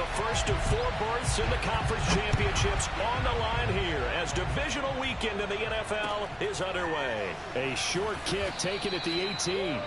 The first of 4 berths in the conference championships on the line here as divisional weekend in the NFL is underway. A short kick taken at the 18.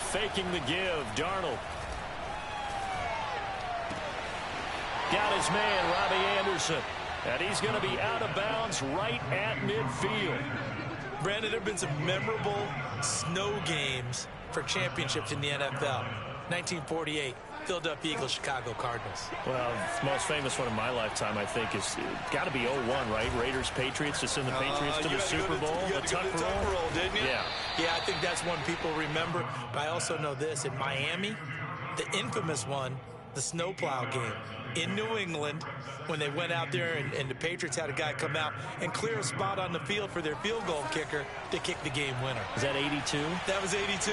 Faking the give, Darnold. Got his man, Robbie Anderson. And he's going to be out of bounds right at midfield. Brandon, there have been some memorable snow games for championships in the NFL. 1948, Philadelphia Eagles, Chicago Cardinals. Well, the most famous one in my lifetime, I think, is got to be 01, right? Raiders, Patriots, to send the Patriots to the Super Bowl. You had to go to the tuck roll, didn't you? Yeah. Yeah, I think that's one people remember. But I also know this. In Miami, the infamous one, the snowplow game. In New England, when they went out there and the Patriots had a guy come out and clear a spot on the field for their field goal kicker to kick the game winner. Is that 82? That was 82,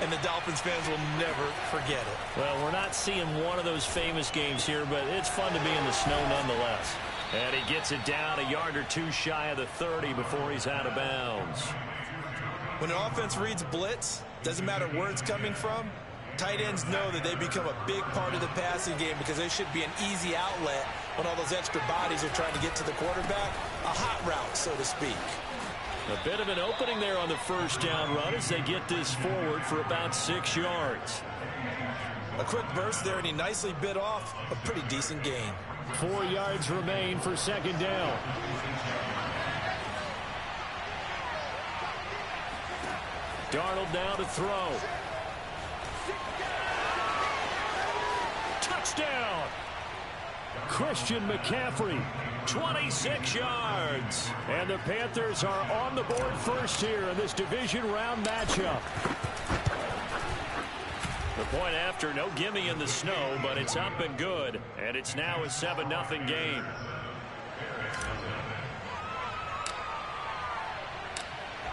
and the Dolphins fans will never forget it. Well, we're not seeing one of those famous games here, but it's fun to be in the snow nonetheless. And he gets it down a yard or two shy of the 30 before he's out of bounds. When an offense reads blitz, doesn't matter where it's coming from, tight ends know that they become a big part of the passing game because they should be an easy outlet when all those extra bodies are trying to get to the quarterback. A hot route, so to speak. A bit of an opening there on the first down run as they get this forward for about 6 yards. A quick burst there, and he nicely bit off a pretty decent gain. 4 yards remain for second down. Darnold now to throw. Touchdown! Christian McCaffrey, 26 yards. And the Panthers are on the board first here in this division round matchup. The point after, no gimme in the snow, but it's up and good. And it's now a 7-0 game.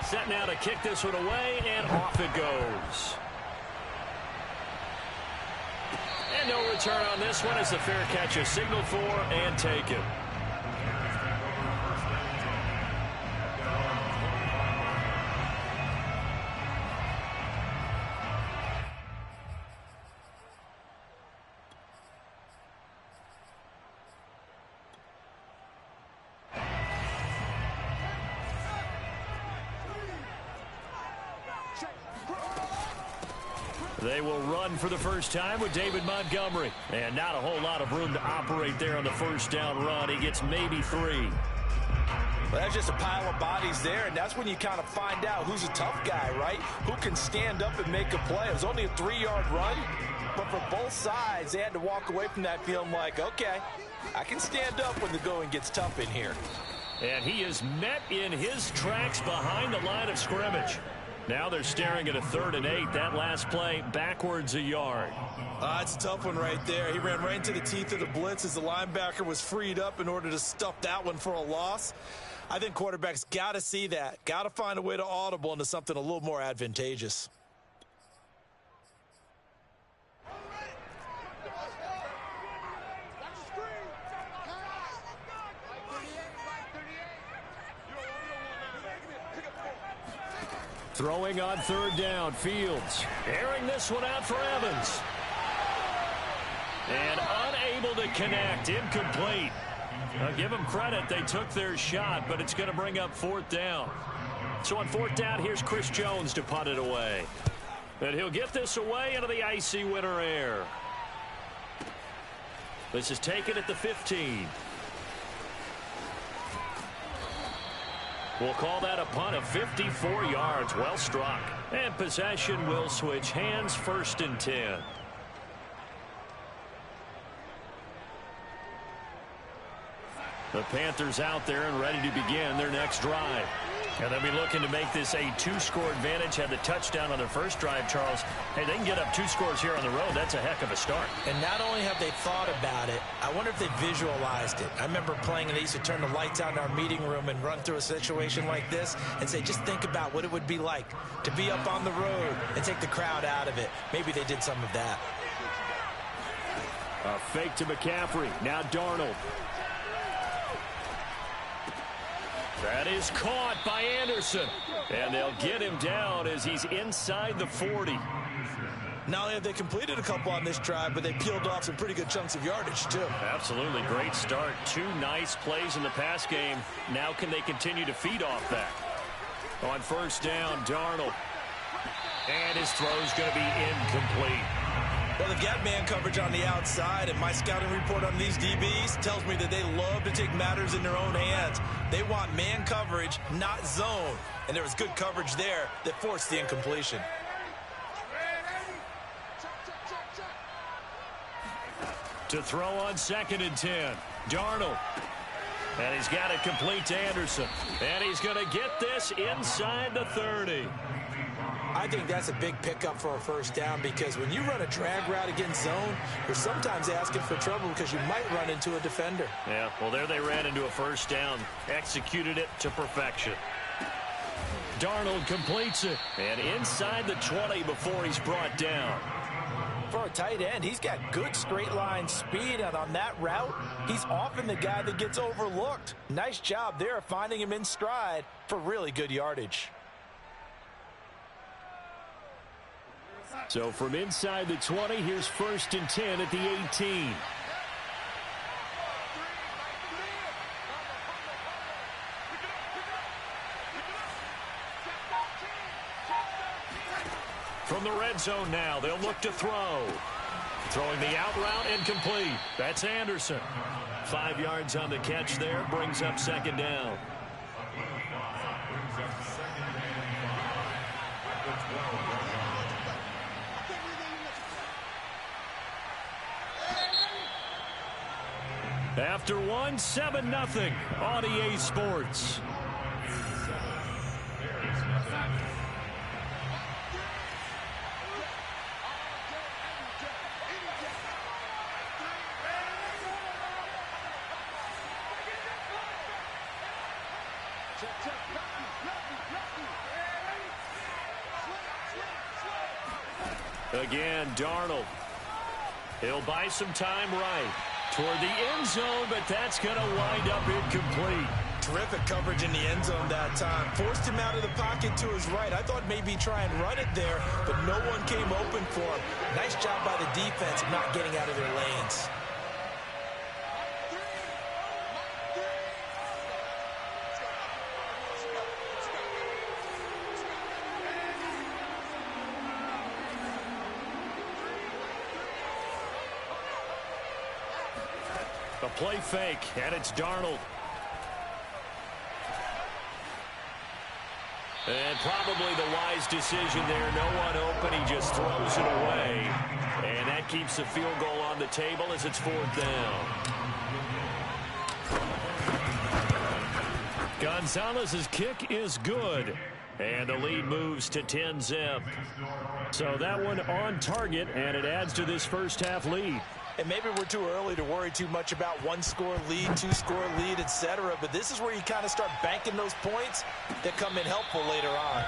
Set now to kick this one away, and off it goes. And no return on this one as the fair catch is signaled for and taken. They will run for the first time with David Montgomery. And not a whole lot of room to operate there on the first down run. He gets maybe 3. Well, that's just a pile of bodies there, and that's when you kind of find out who's a tough guy, right? Who can stand up and make a play. It was only a 3-yard run, but for both sides, they had to walk away from that feeling like, okay, I can stand up when the going gets tough in here. And he is met in his tracks behind the line of scrimmage. Now they're staring at a 3rd and 8. That last play backwards a yard. It's a tough one right there. He ran right into the teeth of the blitz as the linebacker was freed up in order to stuff that one for a loss. I think quarterbacks got to see that. Got to find a way to audible into something a little more advantageous. Throwing on 3rd down, Fields. Airing this one out for Evans. And unable to connect, incomplete. I'll give them credit, they took their shot, but it's going to bring up 4th down. So on 4th down, here's Chris Jones to punt it away. And he'll get this away into the icy winter air. This is taken at the 15. We'll call that a punt of 54 yards. Well struck. And possession will switch hands, 1st and 10. The Panthers out there and ready to begin their next drive. And they'll be looking to make this a 2-score advantage. Had the touchdown on their first drive, Charles. Hey, they can get up 2 scores here on the road. That's a heck of a start. And not only have they thought about it, I wonder if they visualized it. I remember playing and they used to turn the lights out in our meeting room and run through a situation like this and say, just think about what it would be like to be up on the road and take the crowd out of it. Maybe they did some of that. A fake to McCaffrey. Now Darnold. That is caught by Anderson. And they'll get him down as he's inside the 40. Not only have they completed a couple on this drive, but they peeled off some pretty good chunks of yardage, too. Absolutely. Great start. 2 nice plays in the pass game. Now can they continue to feed off that? On first down, Darnold. And his throw's going to be incomplete. Well, they've got man coverage on the outside, and my scouting report on these DBs tells me that they love to take matters in their own hands. They want man coverage, not zone. And there was good coverage there that forced the incompletion. To throw on 2nd and 10. Darnold. And he's got it complete to Anderson. And he's going to get this inside the 30. I think that's a big pickup for a first down because when you run a drag route against zone, you're sometimes asking for trouble because you might run into a defender. Yeah, well, there they ran into a first down. Executed it to perfection. Darnold completes it. And inside the 20 before he's brought down. For a tight end, he's got good straight line speed, and on that route, he's often the guy that gets overlooked. Nice job there finding him in stride for really good yardage. So from inside the 20, here's 1st and 10 at the 18. From the red zone now, they'll look to throw. Throwing the out route incomplete. That's Anderson. 5 yards on the catch there, brings up 2nd down. After 1, 7-0 on EA Sports. Again, Darnold. He'll buy some time right toward the end zone, but that's going to wind up incomplete. Terrific coverage in the end zone that time. Forced him out of the pocket to his right. I thought maybe try and run it there, but no one came open for him. Nice job by the defense of not getting out of their lanes. A play fake, and it's Darnold. And probably the wise decision there. No one open. He just throws it away. And that keeps the field goal on the table as it's 4th down. Gonzalez's kick is good. And the lead moves to 10-zip. So that one on target, and it adds to this first half lead. And maybe we're too early to worry too much about 1-score lead, 2-score lead, etc. But this is where you kind of start banking those points that come in helpful later on.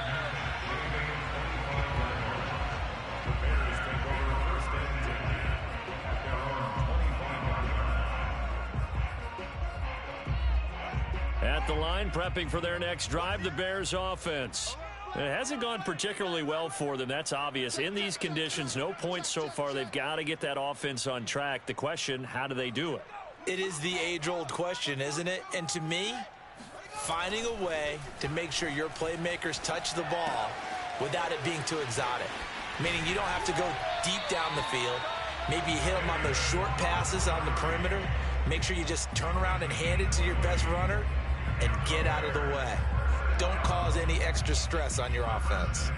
At the line, prepping for their next drive, the Bears offense. It hasn't gone particularly well for them. That's obvious. In these conditions, no points so far. They've got to get that offense on track. The question, how do they do it? It is the age-old question, isn't it? And to me, finding a way to make sure your playmakers touch the ball without it being too exotic. Meaning you don't have to go deep down the field. Maybe you hit them on those short passes on the perimeter. Make sure you just turn around and hand it to your best runner and get out of the way. Don't cause any extra stress on your offense.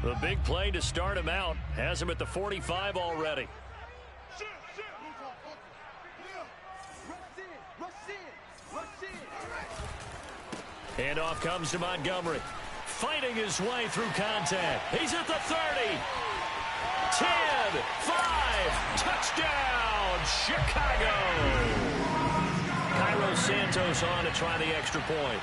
The big play to start him out has him at the 45 already. Handoff comes to Montgomery. Fighting his way through contact. He's at the 30. 10, 5, touchdown, Chicago. Cairo Santos on to try the extra point.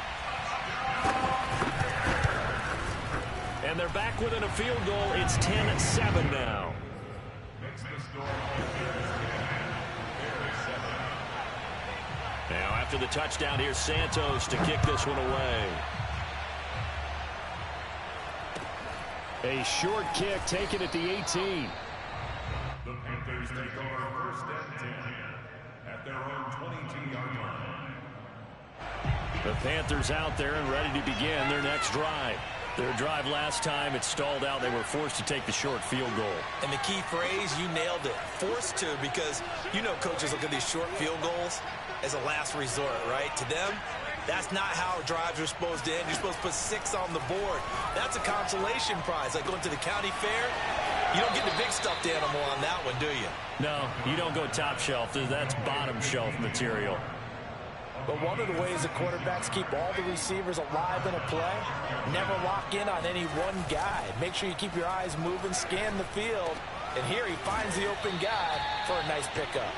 And they're back within a field goal. It's 10-7 now. Now after the touchdown, here's Santos to kick this one away. A short kick taken at the 18. The Panthers take over 1st and 10 at their own 22-yard line. The Panthers out there and ready to begin their next drive. Their drive last time, it stalled out. They were forced to take the short field goal. And the key phrase, you nailed it. Forced to, because you know coaches look at these short field goals as a last resort, right? To them, that's not how drives are supposed to end. You're supposed to put 6 on the board. That's a consolation prize. Like going to the county fair, you don't get the big stuffed animal on that one, do you? No, you don't go top shelf. That's bottom shelf material. But one of the ways the quarterbacks keep all the receivers alive in a play, never lock in on any one guy. Make sure you keep your eyes moving, scan the field, and here he finds the open guy for a nice pickup.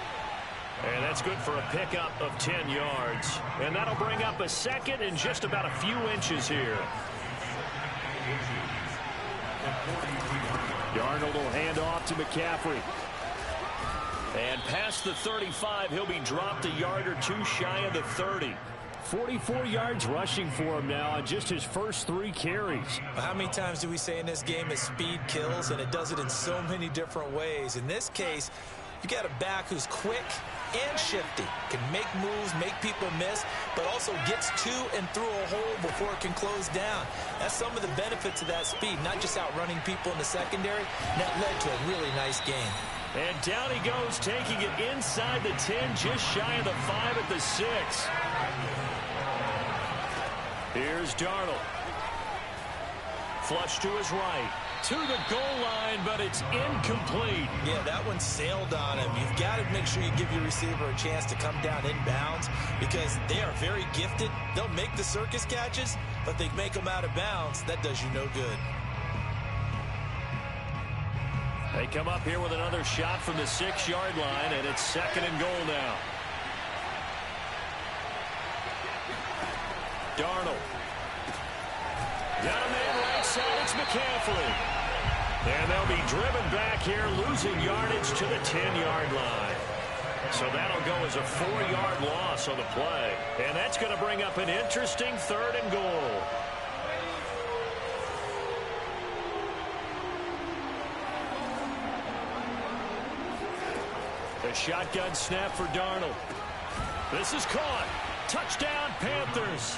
And that's good for a pickup of 10 yards. And that'll bring up a second and just about a few inches here. Darnold will hand off to McCaffrey. And past the 35, he'll be dropped a yard or two shy of the 30. 44 yards rushing for him now on just his first 3 carries. How many times do we say in this game that speed kills, and it does it in so many different ways? In this case, you got a back who's quick and shifty, can make moves, make people miss, but also gets to and through a hole before it can close down. That's some of the benefits of that speed, not just outrunning people in the secondary. And that led to a really nice game. And down he goes, taking it inside the 10, just shy of the 5 at the 6. Here's Darnold. Flush to his right. To the goal line, but it's incomplete. Yeah, that one sailed on him. You've got to make sure you give your receiver a chance to come down inbounds because they are very gifted. They'll make the circus catches, but they make them out of bounds. That does you no good. They come up here with another shot from the 6-yard line, and it's 2nd and goal now. Darnold. Got a man right side. It's McCaffrey. And they'll be driven back here, losing yardage to the 10-yard line. So that'll go as a 4-yard loss on the play. And that's going to bring up an interesting 3rd and goal. A shotgun snap for Darnold. This is caught. Touchdown, Panthers.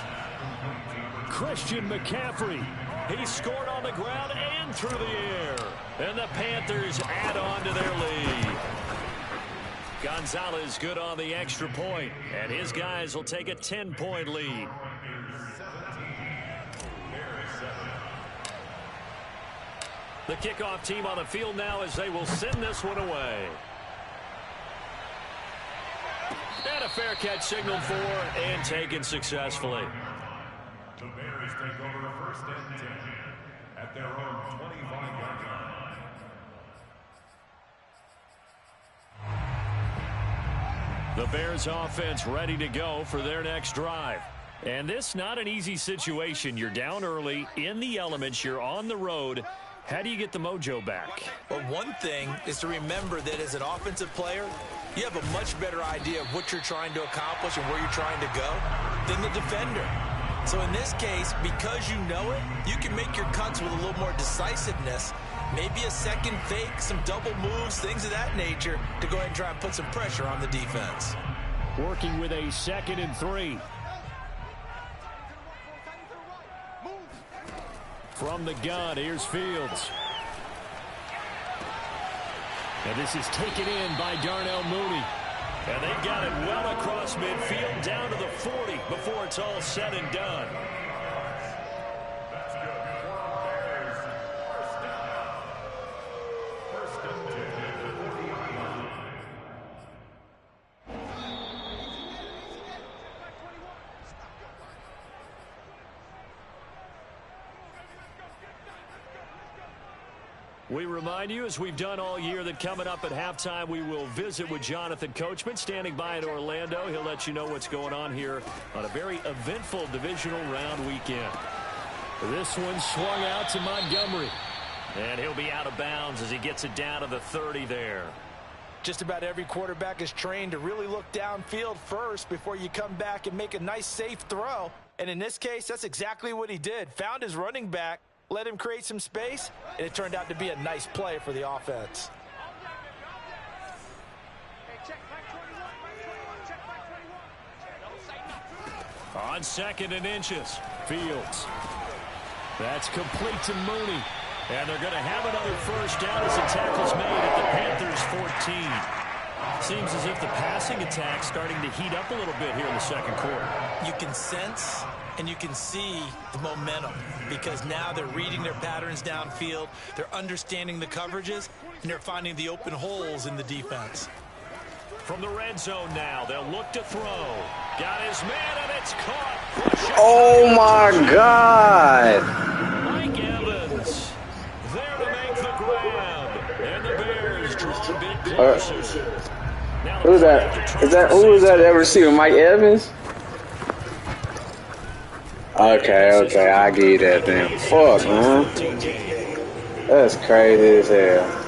Christian McCaffrey. He scored on the ground and through the air. And the Panthers add on to their lead. Gonzalez good on the extra point. And his guys will take a 10-point lead. The kickoff team on the field now as they will send this one away. And a fair catch signaled for and taken successfully. The Bears take over 1st and 10 at their own 25-yard line. The Bears offense ready to go for their next drive. And this not an easy situation. You're down early, in the elements, you're on the road. How do you get the mojo back? Well, one thing is to remember that as an offensive player, you have a much better idea of what you're trying to accomplish and where you're trying to go than the defender. So in this case, because you know it, you can make your cuts with a little more decisiveness, maybe a second fake, some double moves, things of that nature, to go ahead and try and put some pressure on the defense. Working with a 2nd and 3. From the gun, here's Fields. And this is taken in by Darnell Mooney. And they've got it well across midfield down to the 40 before it's all said and done. We remind you, as we've done all year, that coming up at halftime, we will visit with Jonathan Coachman, standing by in Orlando. He'll let you know what's going on here on a very eventful divisional round weekend. This one swung out to Montgomery. And he'll be out of bounds as he gets it down to the 30 there. Just about every quarterback is trained to really look downfield first before you come back and make a nice, safe throw. And in this case, that's exactly what he did. Found his running back, let him create some space, and it turned out to be a nice play for the offense. On 2nd and inches, Fields. That's complete to Mooney. And they're going to have another first down as the tackle's made at the Panthers' 14. Seems as if the passing attack's starting to heat up a little bit here in the second quarter. You can sense and you can see the momentum because now they're reading their patterns downfield, they're understanding the coverages, and they're finding the open holes in the defense. From the red zone now, they'll look to throw. Got his man, and it's caught. Oh, my God. Mike Evans there to make the grab. And the Bears draw a bit closer. Who's that? Who is that ever receiver? Mike Evans? Okay, I give you that then. Fuck, man. That's crazy as hell.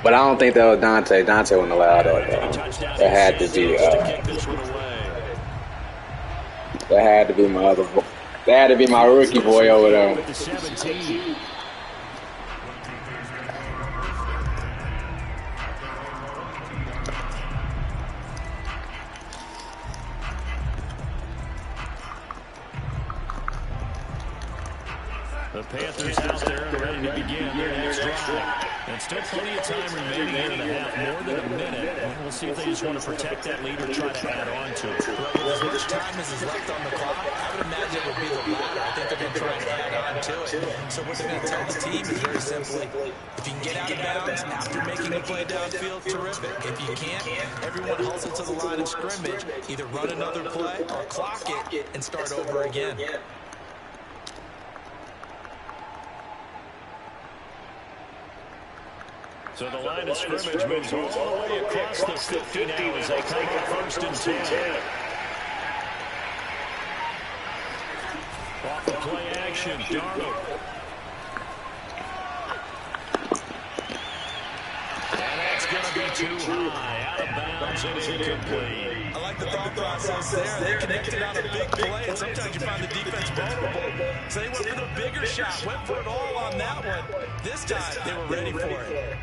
But I don't think that was Dante. Dante wouldn't allow that, though. It had to be, that had to be my other boy. That had to be my rookie boy over there. The Panthers out there and ready to begin their next drive. And still plenty of time remaining here in the half, more than a minute. And we'll see if they just want to protect that lead or try to add on to it. Well, with as much time as is left on the clock, I would imagine it would be the latter. I think they're going to try to add on to it. So what they're going to tell the team is very simply, if you can get out of bounds after making a play downfield, terrific. If you can't, everyone hustle to the line of scrimmage, either run another play or clock it and start over again. So the line of scrimmage moves all the way across the 50 now as they come up 1st and 10. Off the play action, Darnold. And that's going to be too high, out of bounds and incomplete. I like the thought process there. They connected on a big play, and sometimes you find the defense vulnerable. So they went for the bigger shot, went for it all on that one. This time, they were ready for it.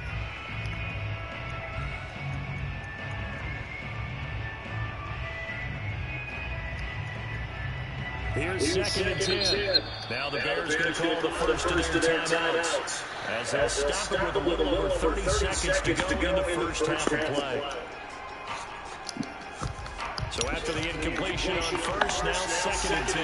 Here's 2nd and 10. Now the Bears going to call the first of their timeouts as they'll stop it with a little over 30 seconds to go in the first half of play. So after the incompletion on first, now 2nd and 10.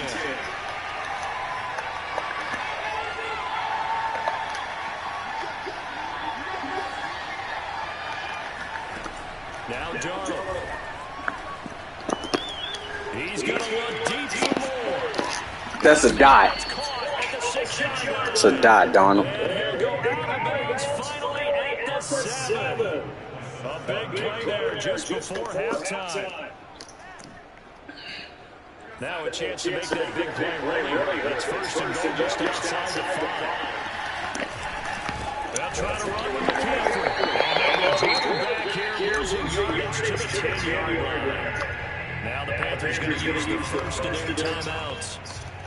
Now Darnold. He's going to look deep for more. That's a dot. It's a dot, Donald. Finally at the 7. A big play there just before halftime. Now a chance to make that big play really early. It's 1st and goal just outside the 5. They'll try to run with McCaffrey. And they'll drop back here, losing yards to the 10-yard line. Now the Panthers going to use the first of their timeouts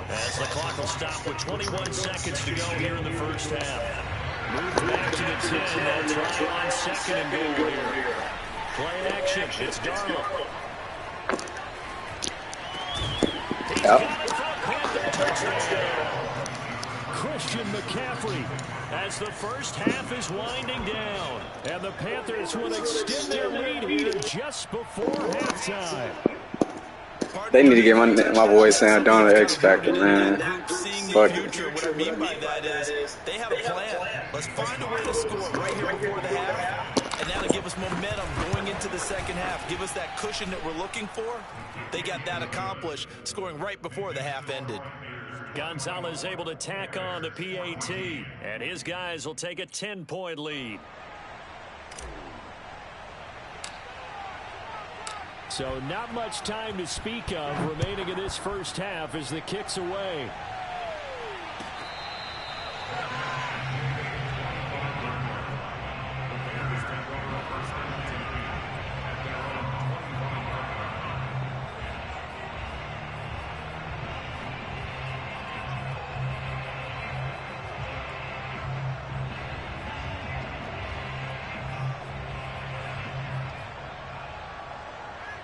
as the clock will stop with 21 seconds to go here in the first half. Move back to the 10. They'll try on 2nd and goal here. Play action. It's Darnold. Christian McCaffrey as the first half is winding down. And the Panthers will extend their lead here just before halftime. They need to get my boy Sam Darnold X Factor, man. Fuck it. What I mean by that is they have a plan. Let's find a way to score right here before the half. And that'll give us momentum going into the second half. Give us that cushion that we're looking for. They got that accomplished, scoring right before the half ended. Gonzalez able to tack on the PAT, and his guys will take a 10-point lead. So not much time to speak of remaining in this first half as the kick's away.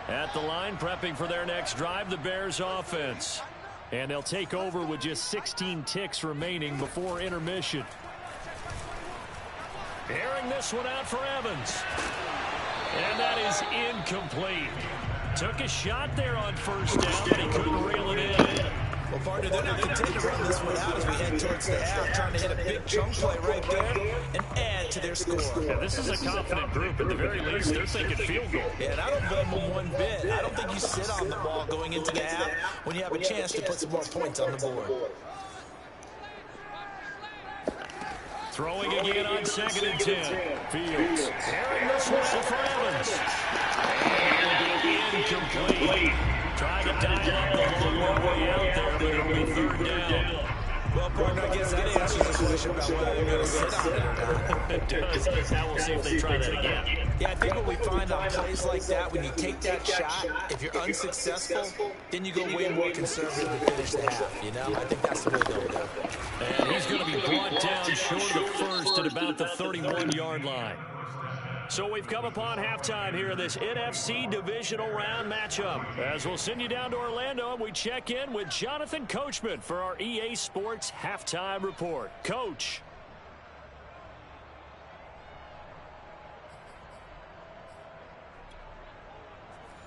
At the line, prepping for their next drive, the Bears offense. And they'll take over with just 16 ticks remaining before intermission. Airing this one out for Evans. And that is incomplete. Took a shot there on first down, but he couldn't reel it in. Well, partner, they're not content to run this one out as we head towards the half, trying to hit a big chunk play right there and add to their score. Yeah, this is a confident group. At the very least, they're thinking field goal. Yeah, and I don't blame them one bit. I don't think you sit on the ball going into the half when you have a chance to put some more points on the board. Throwing again on 2nd and 10. Fields airing this one out for Evans. And incomplete. Trying to dial up the long way out there, but it'll be 3rd down. Well, partner, I guess that answers the question about whether they're going to sit on it or not. It does. Now we'll see if they try that again. Yeah, I think what we find on plays like that, when you take that shot, if you're unsuccessful, then you go way more conservative to finish the half, you know? I think that's the way to go with that. And he's going to be brought down short of the first at about the 31-yard line. So we've come upon halftime here in this NFC divisional round matchup. As we'll send you down to Orlando, and we check in with Jonathan Coachman for our EA Sports Halftime Report. Coach.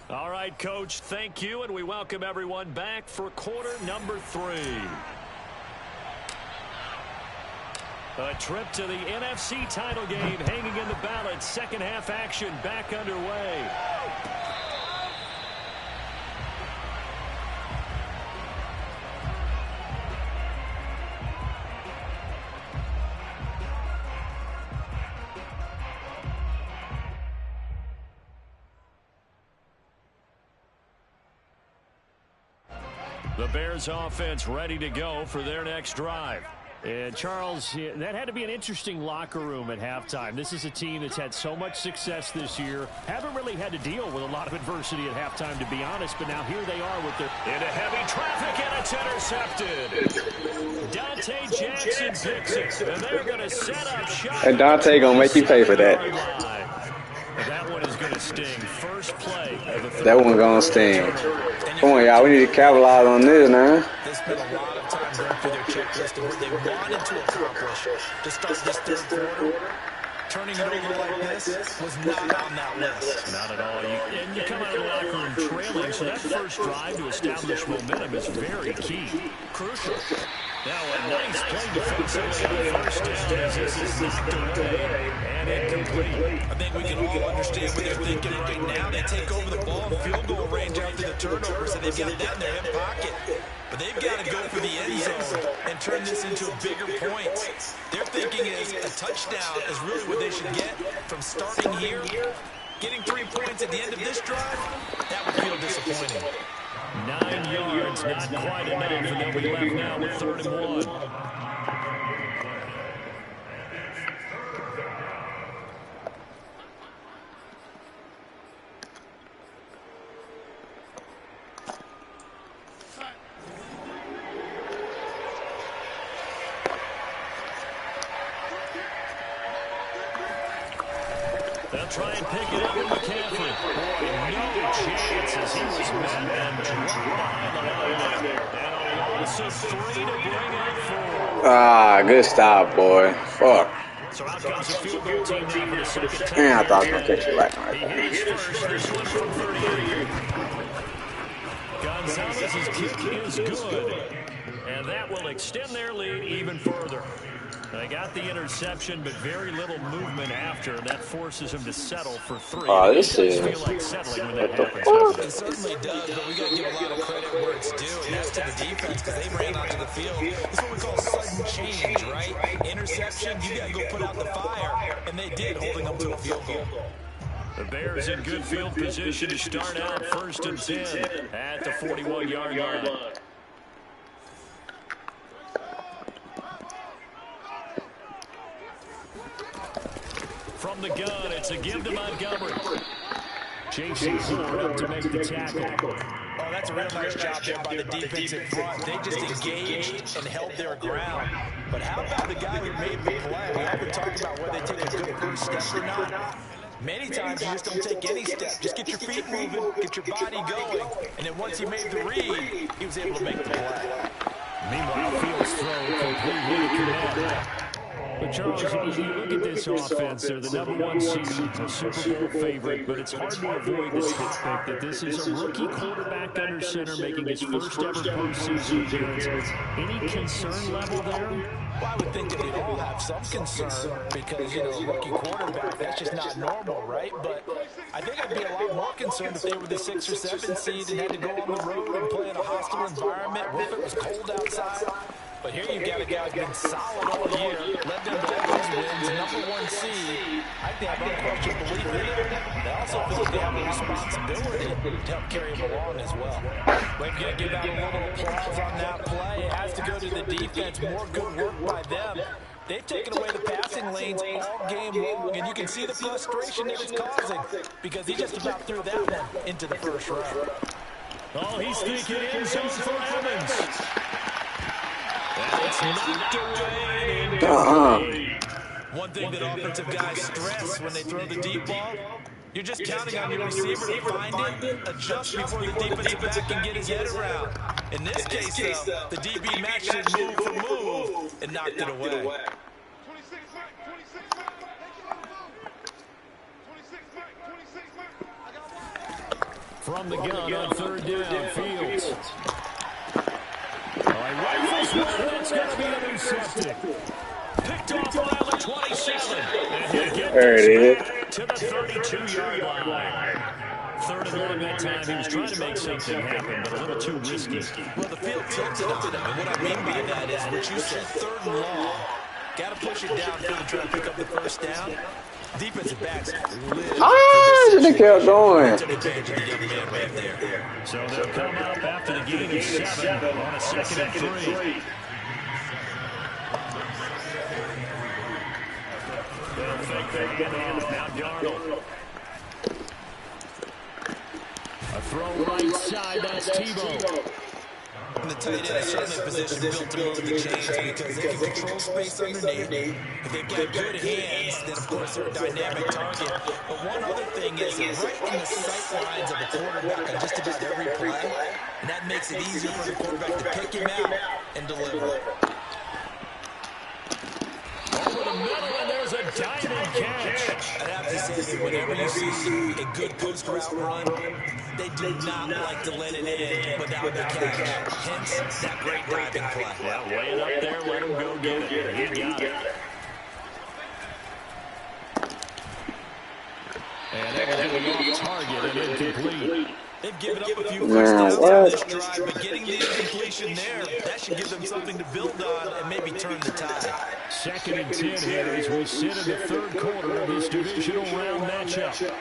All right, Coach, thank you, and we welcome everyone back for quarter number 3. A trip to the NFC title game hanging in the balance. Second half action back underway. The Bears offense ready to go for their next drive. And, Charles, that had to be an interesting locker room at halftime. This is a team that's had so much success this year. Haven't really had to deal with a lot of adversity at halftime, to be honest. But now here they are with their... Into heavy traffic, and it's intercepted. Dante Jackson picks it. And they're going to set up shop. And Dante going to make you pay for that. That one is going to sting. First play of the third. That one going to sting. Come on, y'all. We need to capitalize on this now. They spent a lot of time going through their checklist of what they wanted to accomplish to start this third quarter. Turning it over like this was not on that list. Not at all. And you come out of the locker room trailing, so that first drive to establish momentum is very key. Crucial. Now a nice play defensively on first down as this is knocked away and incomplete. I think we can all understand what they're thinking right now. They take over the ball in field goal range after the turnover, so they've got that in their hip pocket. But they've got to go for the end zone and turn this into a bigger point. Their thinking is a touchdown is really what they should get from starting here. Getting 3 points at the end of this drive, that would feel disappointing. 9 yards, not quite enough, and they'll be left now with 3rd and 1. They'll try and pick it up with McCaffrey. Boy, no chance as he was met and dropped behind the line there. And a loss of 3 to bring up 4. Ah, good stop, boy. Fuck. So out comes the field goal team now for the second time. Man, I thought I was going to catch it right now. He hit his first, this one from 38. Gonzalez's kick is good. And that will extend their lead even further. They got the interception, but very little movement after, and that forces him to settle for 3. Oh, this is... Feel like settling when that What the happens, fuck? It certainly does, but we got to give a lot of credit where it's due, and that's to the defense because they ran onto the field. It's what we call sudden change, right? Interception, you got to go put out the fire, and they did, holding them to a field goal. The Bears in good field position to start out 1st and 10 at the 41-yard line. From the gun, it's a give to Montgomery. Jason Ford up to make the tackle. Oh, that's a real nice job there by the defensive front. They just engaged and held their ground. But how about the guy who made the play? We often talk about whether they take a good first step or not. Many times you just don't take any step. Just get your feet moving, get your body going. And then once he made the read, he was able to make the play. Meanwhile, Fields throw completely connected. But, Charles, you look at this offense, they're the #1 seed, a Super Bowl favorite, but it's hard to avoid the statistic that this is a rookie quarterback under center making his first ever postseason appearance. Any concern level there? Well, I would think that they'd all have some concern because, a rookie quarterback, that's just not normal, right? But I think I'd be a lot more concerned if they were the 6 or 7 seed and had to go on the road and play in a hostile environment. What if it was cold outside? But here you've got a guy who's been solid all year, led them to all those wins, #1 seed. I think I have unquestioned belief in it. They also feel like they have a responsibility to help carry them along as well. We're going to give out a little applause on that play. It has to go to the defense. More good work by them. They've taken away the passing lanes all game long, and you can see the frustration that it's causing because he just about threw that one into the first round. Oh, he's thinking end zone for Evans. It's knocked away. One thing that offensive guys stress when they throw the deep ball, you're just counting on your receiver to find it, adjust before the defensive back can get his head around. In this case, the DB matched it move for move and knocked it away. From the gun on 3rd down, Fields. Rifles one, it's going to be intercepted. Picked off by the 27. And he gets back to the 32-yard line. 3rd and long that time. He was trying to make something happen, but a little too risky. Well, the field tilted on him, and what I mean by that is what you said, 3rd and long. Got to push it downfield to try to pick up the first down. Defensive backs they kept going. So they'll come up after the gain of 7 on a 2nd and 3. They'll fake that handoff. Now Darnold. A throw right side. That's Tebow. And the tight end is certainly a position built to move the chains because they can control space underneath. If they've got good hands, then of course they're a dynamic target. But one other thing is right in the sight lines of the quarterback on just about every play, and that makes it easier for the quarterback to pick him out and deliver. Over the middle, and there's a diving catch. I'd have to say that whenever you see a good post route run, they do not like to let it in without the catch. Hence, that great diving play. Yeah, lay it up there, let him go get it. He got it. And that was going off target and incomplete. They've given up a few first downs on this drive, but getting the incompletion there, that should give them something to build on and maybe turn the tide. 2nd and 10 here as we sit in the 3rd quarter of this divisional round matchup.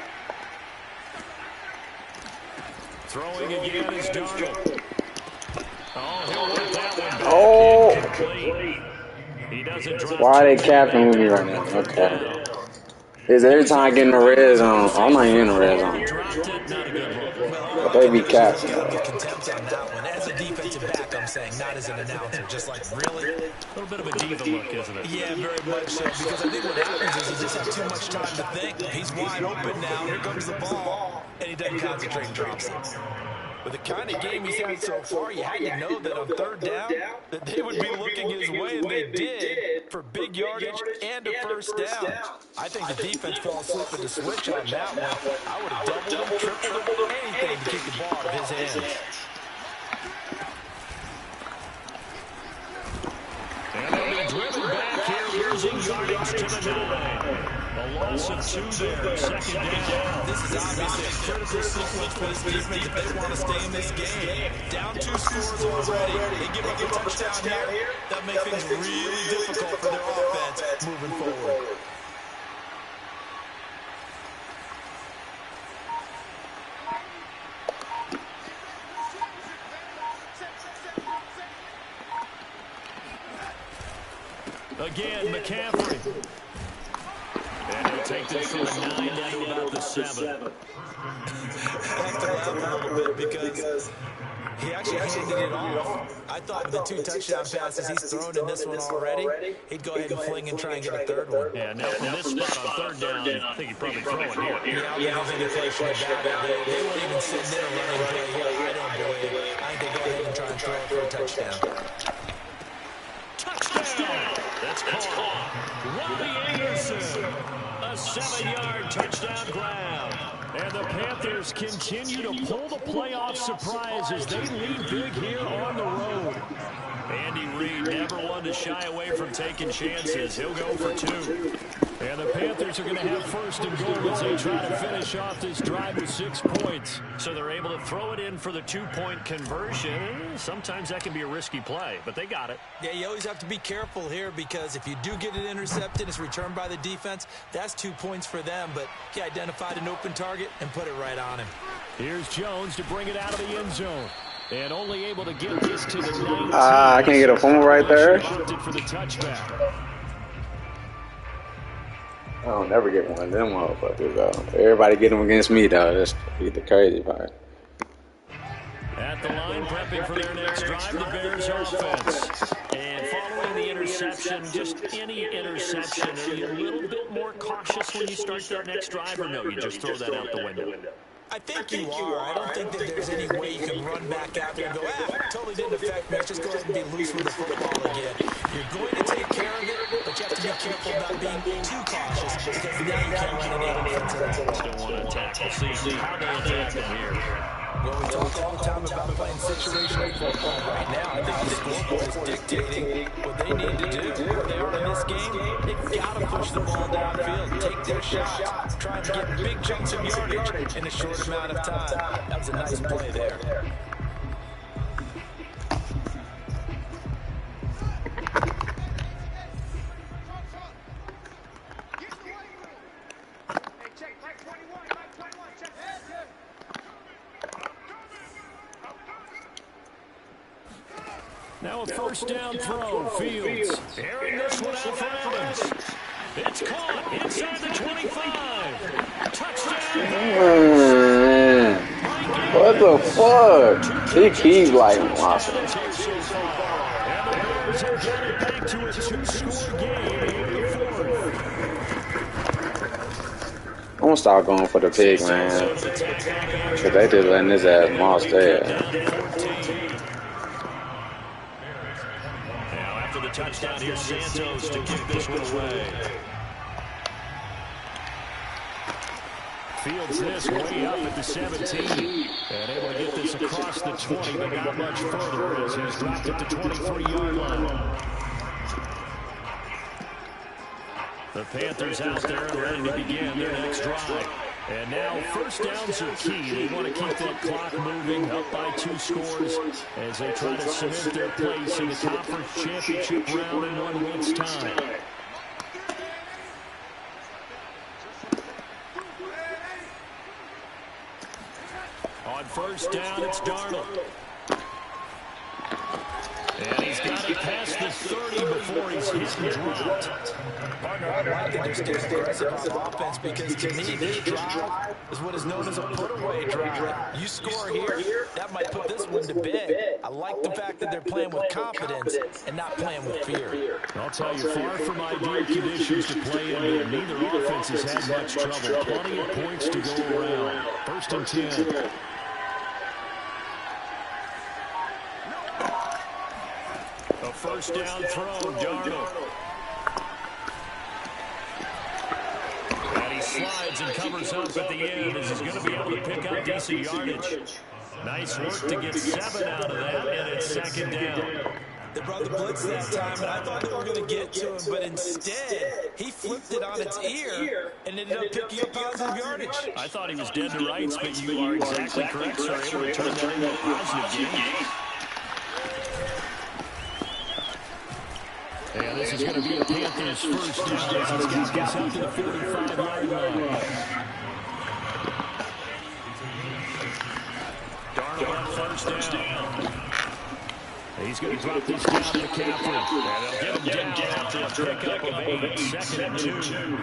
Throwing again is Darnold. Oh, he'll let that one back. Oh! He doesn't drop. Why are they capping with me right now? Okay. Is every time I get in the red zone, I'm not in the red zone. But they be capping. Contempt on that one. As a defensive back, I'm saying, not as an announcer. Just like, really? A little bit of a diva look, isn't it? Yeah, very much so. Because I think what happens is he just has too much time to think. He's wide open now. Here comes the ball. And he doesn't concentrate and drops it. With the kind of game he's had so far, you had to know that on 3rd down, that they would be looking his way, and they did, for big yardage and a first down. I think the defense fell asleep at the switch on that one. I would have doubled him, tripled him, anything to keep the ball out of his hands. And they'll be driven back here to the 9. A loss of 2 there, second down. This is obviously a critical sequence for this defense if they want to stay in this game. Down 2 scores already. They give up a touchdown here. That makes things really difficult for their offense moving forward. Again, McCaffrey. And he'll take this from the 9 down to about the 7. I have to laugh a little bit because he actually handed it off. I thought with the 2 touchdown passes he's thrown in this one already, he'd go ahead and fling and try and get a third one. Yeah, now from this spot on 3rd down, I think he'd probably throw it here. Yeah, I don't think any question about it. They won't even sit there running play here. I don't believe. I think they go ahead and try and throw it for a touchdown. Touchdown! That's called Robbie Anderson. A 7-yard touchdown grab. And the Panthers continue to pull the playoff surprise as they lead big here on the road. Andy Reid never one to shy away from taking chances. He'll go for 2. And the Panthers are going to have 1st and goal as they try to finish off this drive with 6 points. So they're able to throw it in for the 2-point conversion. Sometimes that can be a risky play, but they got it. Yeah, you always have to be careful here because if you do get it intercepted, it's returned by the defense. That's 2 points for them, but he identified an open target and put it right on him. Here's Jones to bring it out of the end zone. And only able to get this to the 19. I can't get a fumble right there. For the touchback. I don't never get one of them motherfuckers, though. Everybody get them against me, though. That's the crazy part. At the line, prepping for their next drive, the Bears offense. And following the interception, just any interception, are you a little bit more cautious when you start that next drive, or no, you just throw that out the window? I think you are. I don't think that there's any way you can run back out there and go, totally didn't affect me. Let's just go ahead and be loose with the football again. You're going to take care of it, but you have to be careful about being too cautious because now you can't run any offense. Still want to attack. We'll see how they attack it here. Well, we talk all the time about playing situational football right now. I think the scoreboard is dictating what they need to do. Where they are in this game, they've got to push the ball downfield, take their shots, try to get big chunks of yardage in a short amount of time. That was a nice play there. Now a 1st down throw, Fields. Airing this one out for Evans. It's caught inside the 25. Touchdown. What the fuck? He keeps like lost. And the Bears have got it back to a 2-score game in the 4th. I'm gonna start going for the pig, man. Cause they just letting his ass moss there. The touchdown here, Santos to kick this one away. Fields this way up at the 17. And able to get this across the 20, but not much further as he's dropped at the 23-yard line. The Panthers out there and ready to begin their next drive. And now 1st downs are key. They want to keep that clock moving up by 2 scores as they try to cement their place in the conference championship round in 1 week's time. On 1st down, it's Darnold. And he's got to pass the 30 before he's hit and dropped. Partner, I like that they're staying aggressive on offense because to me, this drive is what is known as a put-away drive. You score here, that might put this one to bed. I like the fact that they're playing with confidence and not playing with fear. I'll tell you, far from ideal conditions to play in, neither offense has had much trouble. Plenty of points to go around. 1st and 10. A 1st down throw, Darnold. And he slides and covers up at the end as he's going to be able to pick up decent yardage. Nice work to get 7 out of that, and it's 2nd down. They brought the blitz that time, and I thought they were going to get to him, but instead, he flipped it on its ear and ended up picking up positive yardage. I thought he was dead to rights, but you are exactly correct, sir. Able to turn that into a positive gain. And this is going to be a Panthers first down as he's got this out to the 45-yard line. Darnold on first down. He's going to drop this down to McCaffrey. And they'll get him down to a pickup of 8, 2nd and 2.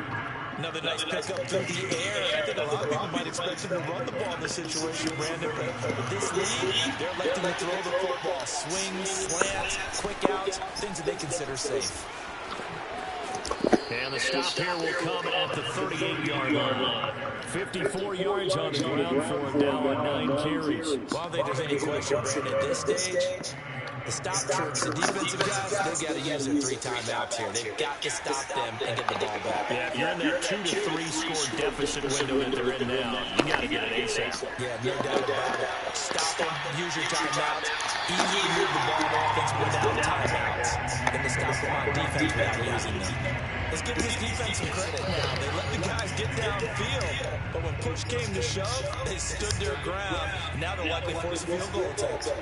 Another nice pickup through the air. I think a lot of people might expect him to run the ball in this situation, Brandon. But with this lead, they're electing to throw the football. Swings, slants, quick outs, things that they consider safe. And the stop here will come at the 38-yard line. 54 yards on the ground for him now on 9 carries. Well, I don't think there's any question, Brandon, at this stage. The stop troops, the defensive guys, they've got to use their 3 timeouts here. They've got to stop them and get the ball back. Yeah, if you're in that 2 to 3 score deficit window that they're in now, you got to get it ASAP. Yeah, no doubt about it. Stop them, use your timeouts, easily move the ball on offense without timeouts. Then to stop them on defense without using them. Let's give this defense some credit now. They let the guys get downfield, but when push came to shove, they stood their ground. Now they're likely forcing field goal attempts.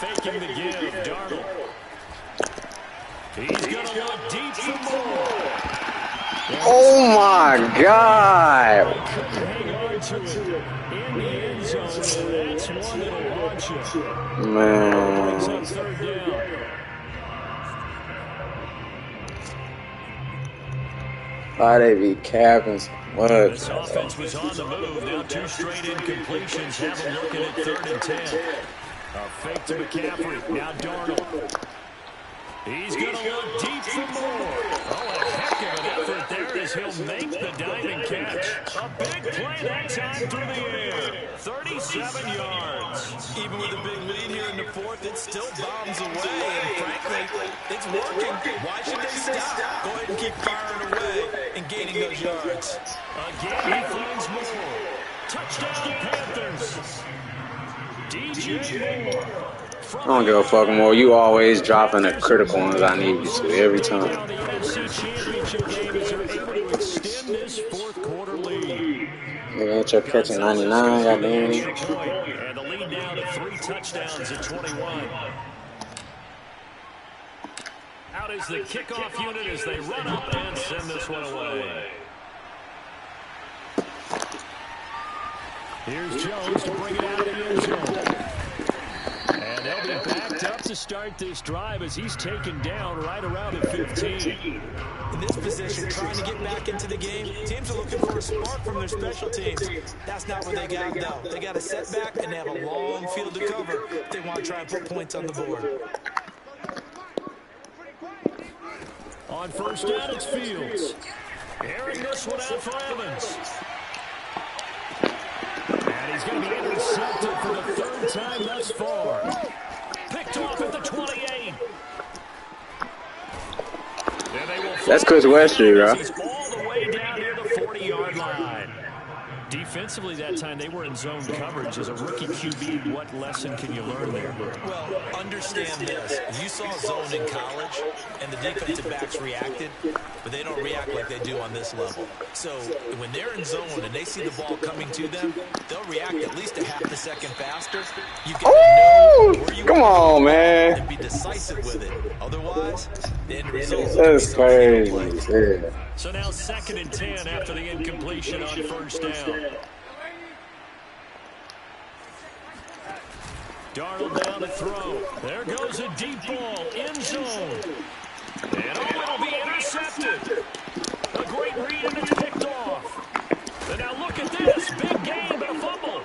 Faking the give, Darnold. He's going to look deep for more. Oh my God! Couldn't hang on to it in the end zone. That's one that'll launch you. Man. Brings up 3rd down. Why they be capping so much? This offense was on the move. Now 2 straight incompletions have them looking at 3rd and 10. A fake to McCaffrey. Now Darnold. He's going to look deep for more. Oh, a heck of an effort there as he'll make the diving catch. A big play that time through the air. 37 yards. Even with a big lead here in the 4th, it still bombs away. And frankly, it's working. Why should they stop? Go ahead and keep firing away and gaining those yards. Again, he finds more. Touchdown, Panthers. DJ Moore. I don't give a fuck more. You always dropping the critical ones I need you to every time. The NFC Championship game is able to extend this 4th quarter lead. Nigga ain't your catching 99, goddamn. And the lead now to 3 touchdowns at 21. Out is the kickoff unit as they run up and send this one away. Here's Jones to bring it out of the end zone. And they'll be backed up to start this drive as he's taken down right around the 15. In this position, trying to get back into the game, teams are looking for a spark from their special teams. That's not what they got, though. They got a setback, and they have a long field to cover if they want to try and put points on the board. On first down, it's Fields. Airing this one out for Evans. And he's going to be intercepted for the 3rd time thus far. Picked off at the 28. That's Chris Westry, bro. He's all the way down near the 40-yard line. Defensively that time, they were in zone coverage. As a rookie QB, what lesson can you learn there? Well, understand this. You saw zone in college, and the defensive backs reacted, but they don't react like they do on this level. So when they're in zone and they see the ball coming to them, they'll react at least a half a second faster. You got to know where you come on, man. And be decisive with it. Otherwise, the end result. That's crazy. Yeah. So now 2nd and 10 after the incompletion on first down. Darnold down to throw. There goes a deep ball, end zone. And it'll be intercepted. A great read and it's picked off. And now look at this. Big game, but a fumble.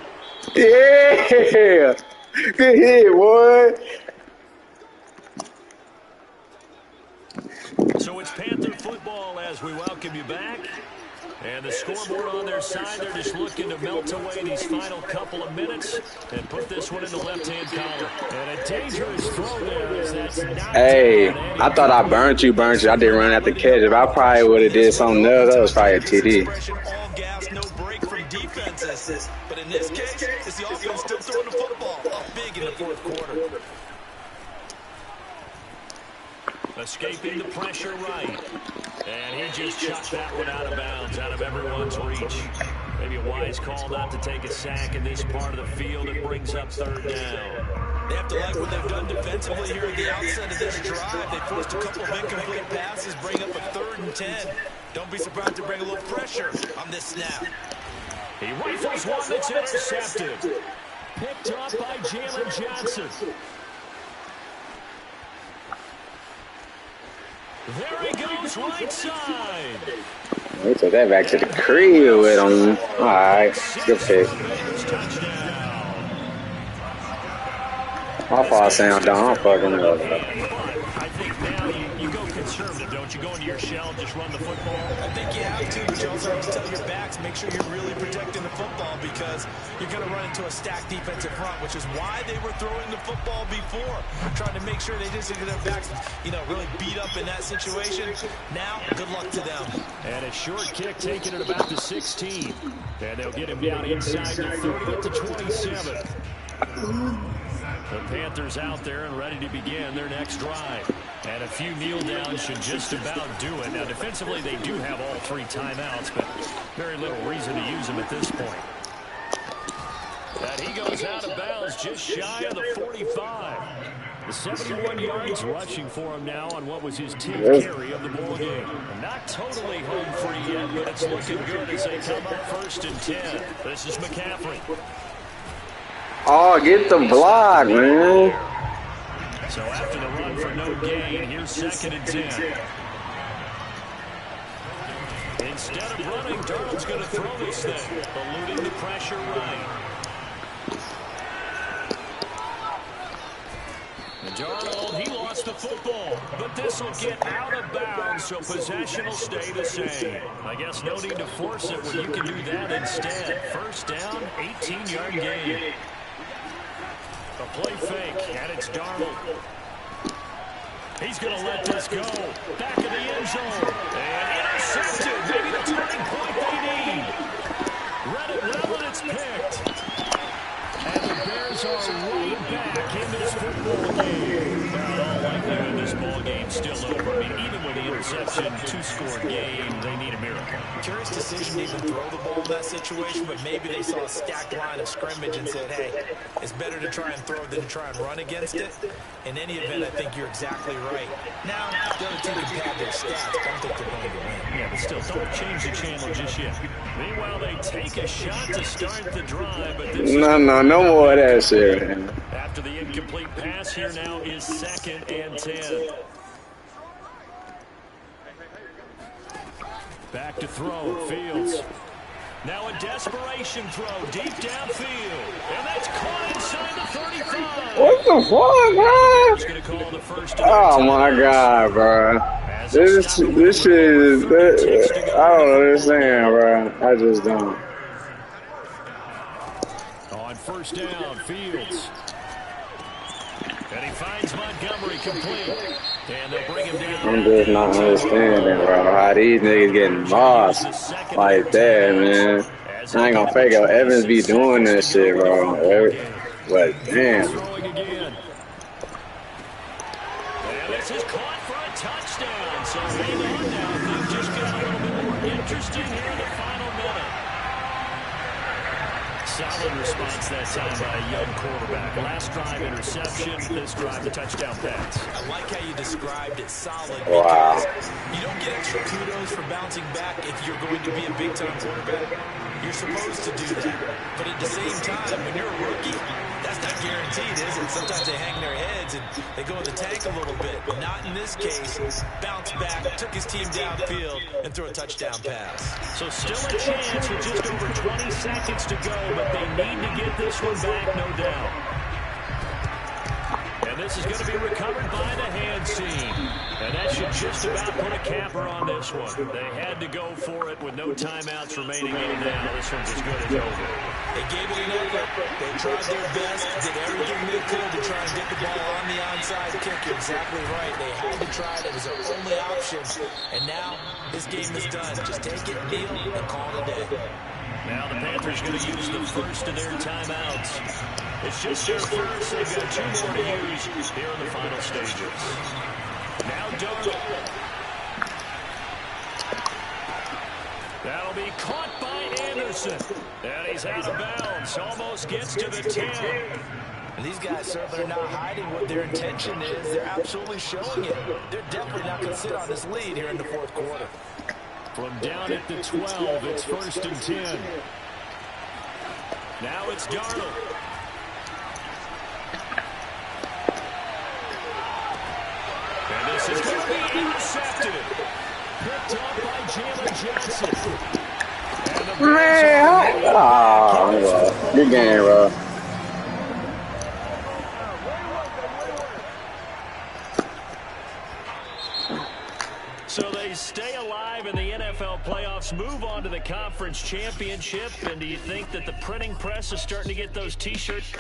Yeah. Good hit, boy. So it's Panther football as we welcome you back. And the scoreboard on their side, they're just looking to melt away these final couple of minutes and put this one in the left-hand column. And a dangerous throw there as that's not. Hey, I thought I burnt you. I didn't run out the catch. If I probably would have did something else, that was probably a TD. All gas, no break from defenses. But in this case, it's the offense still throwing the football up big in the fourth quarter. Escaping the pressure right. And he just chucked that one out of bounds, out of everyone's reach. Maybe a wise call not to take a sack in this part of the field. It brings up third down. They have to like what they've done defensively here at the outset of this drive. They forced a couple of incomplete passes, bring up a 3rd and 10. Don't be surprised to bring a little pressure on this snap. He rifles one that's intercepted. Picked up by Jalen Johnson. There he goes, right side. We took that back to the crib with him. All right, good pick. My fault, Sam. Don't fucking up. I think now you go conservative, don't you? Go into your shell, just run the football. I think you have to, but you also have to tell your backs, make sure you're really protecting the football because you're going to run into a stacked defensive front, which is why they were throwing the football before, trying to make sure they just get their backs, really beat up in that situation. Now, good luck to them. And a short kick taken at about the 16. And they'll get him down inside the 30 at the 27. The Panthers out there and ready to begin their next drive. And a few kneel downs should just about do it. Now, defensively, they do have all 3 timeouts, but very little reason to use them at this point. And he goes out of bounds just shy of the 45. The 71 yards rushing for him now on what was his 10th carry of the ball game. Not totally home free yet, but it's looking good as they come up 1st and 10. This is McCaffrey. Oh, get the block, man. So after the run for no gain, here's 2nd and 10. Instead of running, Darnold's going to throw this thing, eluding the pressure right. Darnold, he lost the football, but this will get out of bounds, so possession will stay the same. I guess no need to force it when you can do that instead. 1st down, 18-yard gain. A play fake, and it's Darnold. He's going to let this go. Back in the end zone. And intercepted. Maybe the turning point they need. Read it well, and it's picked. And the Bears are right back in this football game. In all likelihood, this ball game's still over. I mean, even with the interception, 2-score game, they need a miracle. Curious decision to even throw the ball in that situation, but maybe they saw a stacked line of scrimmage and said, hey, it's better to try and throw than to try and run against it. In any event, I think you're exactly right. Now, the other team can pad their stats, but I don't think they're going to win. Yeah, but still, don't change the channel just yet. Meanwhile, they take a shot to start the drive, but this no more of that shit, man. After the incomplete pass, here now is 2nd and 10. Back to throw, Fields. Now a desperation throw, deep downfield. And that's caught inside the 35. What the fuck, man? Oh, my God, bro. This is, I don't understand, bro. I just don't. On 1st down, Fields. And he finds Montgomery complete. And they'll bring him down. I'm just not understanding, bro, how these niggas getting lost like that, man. I ain't gonna fake it. Evans be doing that shit, bro. But damn. And this is caught for a touchdown. So hang on now. Things just get a little bit more interesting here in the final minute. Solid response that time by a young quarterback. Last drive, interception. This drive, the touchdown pass. I like how you described it, solid. Wow. You don't get extra kudos for bouncing back if you're going to be a big-time quarterback. You're supposed to do that. But at the same time, when you're a rookie, that's not guaranteed, is it? Sometimes they hang their heads and they go in the tank a little bit. But not in this case. Bounce back, took his team downfield, and threw a touchdown pass. So still a chance with just over 20 seconds to go, but they need to get this one back, no doubt. And this is going to be recovered by the hands team. And that should just about put a capper on this one. They had to go for it with no timeouts remaining in now. This one's as good as over. They gave it an effort. They tried their best, did everything they could to try and get the ball on the onside kick. You're exactly right. They had to try it. It was their only option. And now this game is done. Just take it, kneel, and call it a day. Now the Panthers going to use the first of their timeouts. It's just their first. They've got 2 more to use here in the final stages. Now Darnold. That'll be caught by Anderson. And he's out of bounds. Almost gets to the 10. And these guys certainly are not hiding what their intention is. They're absolutely showing it. They're definitely not going to sit on this lead here in the fourth quarter. From down at the 12, it's 1st and 10. Now it's Darnold. And this is going to be intercepted. Picked up by Jalen Johnson. Man, good game, bro. So they stay alive in the NFL playoffs, move on to the conference championship. And do you think that the printing press is starting to get those T-shirts?